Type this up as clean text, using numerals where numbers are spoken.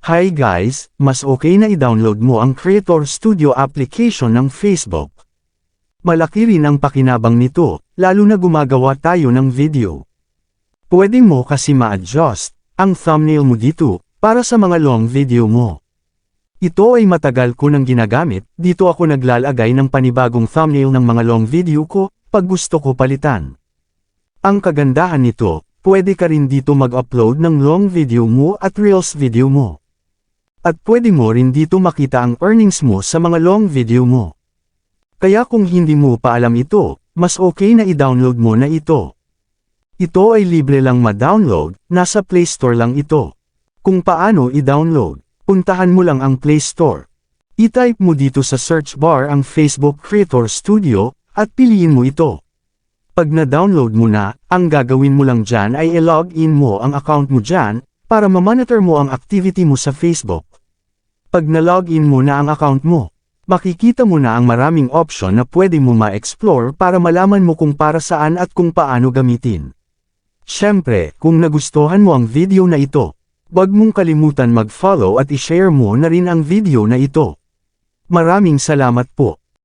Hi guys, mas okay na i-download mo ang Creator Studio application ng Facebook. Malaki rin ang pakinabang nito, lalo na gumagawa tayo ng video. Pwede mo kasi ma-adjust ang thumbnail mo dito, para sa mga long video mo. Ito ay matagal ko nang ginagamit, dito ako naglalagay ng panibagong thumbnail ng mga long video ko, pag gusto ko palitan. Ang kagandahan nito, pwede ka rin dito mag-upload ng long video mo at reels video mo. At pwede mo rin dito makita ang earnings mo sa mga long video mo. Kaya kung hindi mo pa alam ito, mas okay na i-download mo na ito. Ito ay libre lang ma-download, nasa Play Store lang ito. Kung paano i-download, puntahan mo lang ang Play Store. I-type mo dito sa search bar ang Facebook Creator Studio, at piliin mo ito. Pag na-download mo na, ang gagawin mo lang dyan ay i-login mo ang account mo dyan, para ma-monitor mo ang activity mo sa Facebook. Pag na-login mo na ang account mo, makikita mo na ang maraming option na pwede mo ma-explore para malaman mo kung para saan at kung paano gamitin. Siyempre, kung nagustuhan mo ang video na ito, huwag mong kalimutan mag-follow at i-share mo na rin ang video na ito. Maraming salamat po.